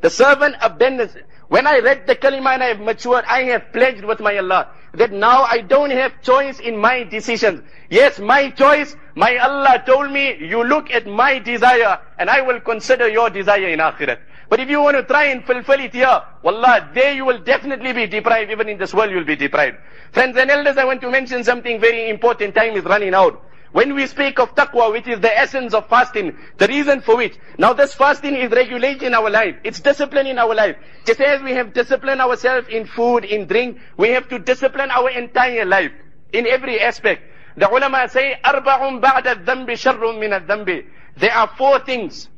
The servant abandons. When I read the kalima and I have matured, I have pledged with my Allah that now I don't have choice in my decisions. Yes, my choice, my Allah told me, you look at my desire and I will consider your desire in akhirat. But if you want to try and fulfill it here, wallah, there you will definitely be deprived. Even in this world you will be deprived. Friends and elders, I want to mention something very important. Time is running out. When we speak of taqwa, which is the essence of fasting, the reason for which, now this fasting is regulation in our life. It's discipline in our life. Just as we have disciplined ourselves in food, in drink, we have to discipline our entire life in every aspect. The ulama say, أَرْبَعٌ بَعْدَ الذَّنْبِ شَرٌّ مِنَ الذَّنْبِ. There are 4 things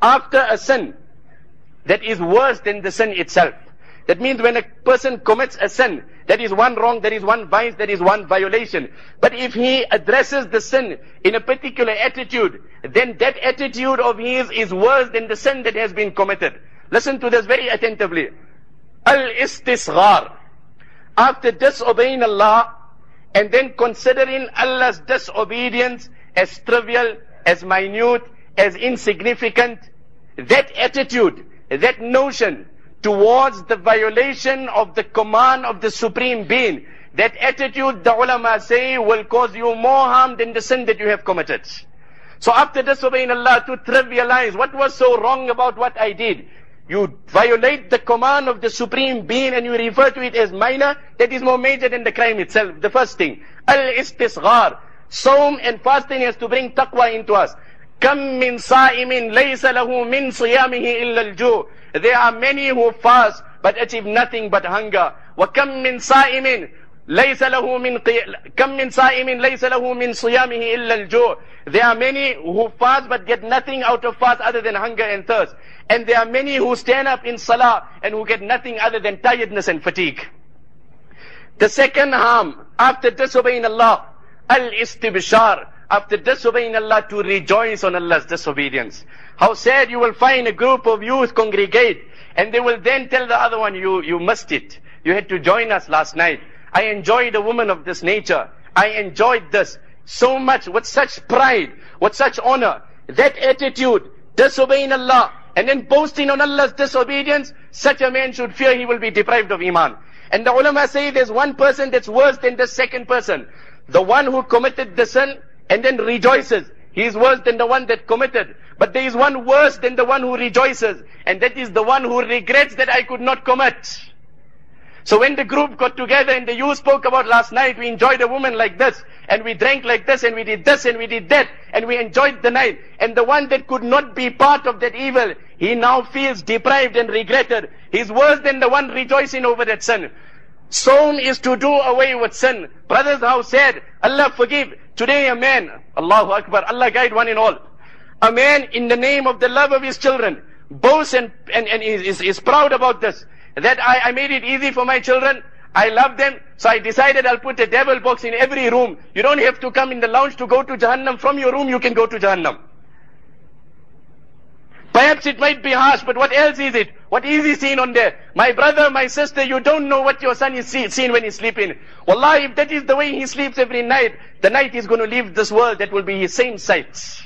after a sin that is worse than the sin itself. That means when a person commits a sin, that is one wrong, that is one vice, that is one violation. But if he addresses the sin in a particular attitude, then that attitude of his is worse than the sin that has been committed. Listen to this very attentively. Al-istisghar. After disobeying Allah, and then considering Allah's disobedience as trivial, as minute, as insignificant, that attitude, that notion towards the violation of the command of the Supreme Being, that attitude, the ulama say, will cause you more harm than the sin that you have committed. So after disobeying Allah, to trivialize what was so wrong about what I did, you violate the command of the Supreme Being and you refer to it as minor, that is more major than the crime itself. The first thing, al-istisghar. Sawm and fasting has to bring taqwa into us. كَم مِّن صَائِمٍ لَيْسَ لَهُ مِن صِيَامِهِ إِلَّا الْجُوعُ. There are many who fast but achieve nothing but hunger. وَكَم مِّن صَائِمٍ لَيْسَ لَهُ مِن كَم مِّن صَائِمٍ لَيْسَ لَهُ مِن صِيَامِهِ إِلَّا الْجُوعُ. There are many who fast but get nothing out of fast other than hunger and thirst. And there are many who stand up in salah and who get nothing other than tiredness and fatigue. The second harm after disobeying Allah, al-istibshar. After disobeying Allah, to rejoice on Allah's disobedience. How sad you will find a group of youth congregate and they will then tell the other one, you missed it. You had to join us last night. I enjoyed a woman of this nature. I enjoyed this so much, with such pride, with such honor. That attitude, disobeying Allah and then boasting on Allah's disobedience, such a man should fear he will be deprived of iman. And the ulama say there's one person that's worse than the second person. The one who committed the sin and then rejoices. He is worse than the one that committed. But there is one worse than the one who rejoices. And that is the one who regrets that I could not commit. So when the group got together and the youth spoke about last night, we enjoyed a woman like this, and we drank like this, and we did this, and we did that, and we enjoyed the night. And the one that could not be part of that evil, he now feels deprived and regretted. He's worse than the one rejoicing over that sin. Sawm is to do away with sin. Brothers, how sad. Allah forgive. Today a man, Allahu Akbar, Allah guide one and all. A man in the name of the love of his children boasts and is proud about this. That I made it easy for my children. I love them. So I decided I'll put a devil box in every room. You don't have to come in the lounge to go to Jahannam. From your room you can go to Jahannam. Perhaps it might be harsh, but what else is it? What is he seeing on there? My brother, my sister, you don't know what your son is seeing when he's sleeping. Wallah, if that is the way he sleeps every night, the night he's going to leave this world, that will be his same sight.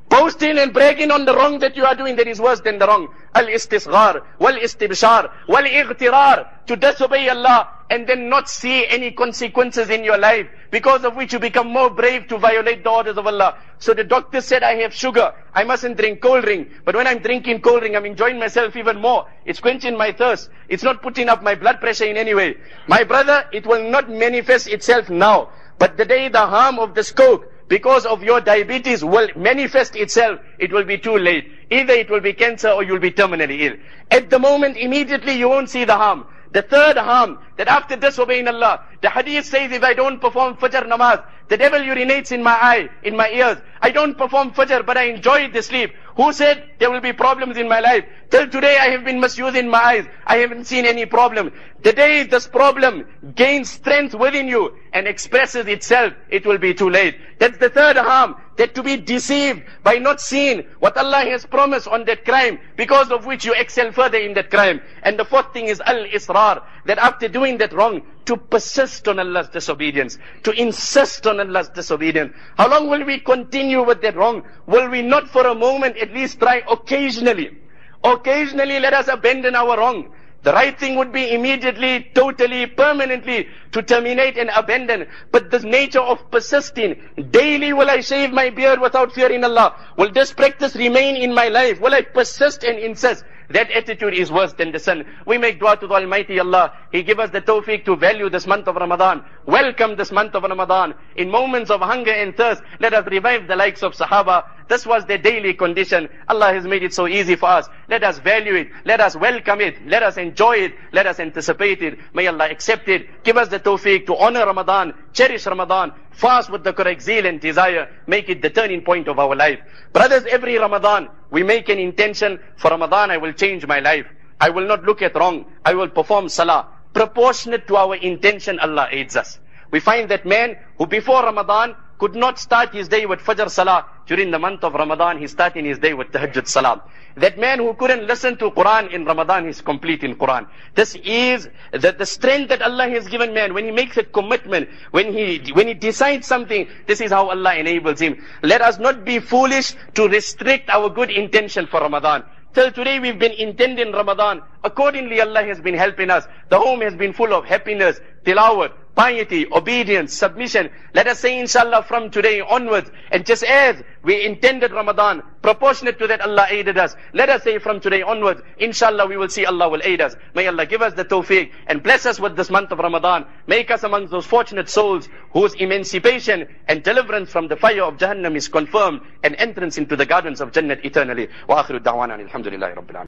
Boasting and bragging on the wrong that you are doing, that is worse than the wrong. Al-istisghar, wal-istibshar, wal-ightirar, to disobey Allah and then not see any consequences in your life, because of which you become more brave to violate the orders of Allah. So the doctor said, I have sugar, I mustn't drink cold drink. But when I'm drinking cold drink, I'm enjoying myself even more. It's quenching my thirst. It's not putting up my blood pressure in any way. My brother, it will not manifest itself now. But the day the harm of this coke, because of your diabetes, will manifest itself, it will be too late. Either it will be cancer or you'll be terminally ill. At the moment, immediately you won't see the harm. The third harm, that after disobeying Allah, the hadith says, if I don't perform Fajr namaz, the devil urinates in my eye, in my ears. I don't perform Fajr, but I enjoy the sleep. Who said there will be problems in my life? Till today I have been misusing my eyes. I haven't seen any problem. The day this problem gains strength within you and expresses itself, it will be too late. That's the third harm, that to be deceived by not seeing what Allah has promised on that crime, because of which you excel further in that crime. And the fourth thing is al-israr, that after doing that wrong, to persist on Allah's disobedience, to insist on Allah's disobedience. How long will we continue with that wrong? Will we not for a moment at least try occasionally Occasionally let us abandon our wrong. The right thing would be immediately, totally, permanently to terminate and abandon. But this nature of persisting, daily will I shave my beard without fearing Allah. Will this practice remain in my life? Will I persist and insist? That attitude is worse than the sin. We make dua to the Almighty Allah. He give us the tawfiq to value this month of Ramadan. Welcome this month of Ramadan. In moments of hunger and thirst, let us revive the likes of Sahaba. This was their daily condition. Allah has made it so easy for us. Let us value it. Let us welcome it. Let us enjoy it. Let us anticipate it. May Allah accept it. Give us the tawfiq to honor Ramadan, cherish Ramadan, fast with the correct zeal and desire. Make it the turning point of our life. Brothers, every Ramadan, we make an intention. For Ramadan, I will change my life. I will not look at wrong. I will perform salah. Proportionate to our intention, Allah aids us. We find that man who before Ramadan could not start his day with Fajr Salah, during the month of Ramadan, he's starting his day with Tahajjud Salah. That man who couldn't listen to Quran in Ramadan, he's complete in Quran. This is the strength that Allah has given man. When he makes a commitment, when he decides something, this is how Allah enables him. Let us not be foolish to restrict our good intention for Ramadan. Till today we've been intending Ramadan. Accordingly, Allah has been helping us. The home has been full of happiness, tilawat, piety, obedience, submission. Let us say inshallah from today onwards, and just as we intended Ramadan, proportionate to that Allah aided us. Let us say from today onwards, inshallah we will see Allah will aid us. May Allah give us the tawfiq and bless us with this month of Ramadan. Make us amongst those fortunate souls whose emancipation and deliverance from the fire of Jahannam is confirmed, and entrance into the gardens of Jannat eternally. Wa akhiru da'wana alhamdulillahi rabbil alamin.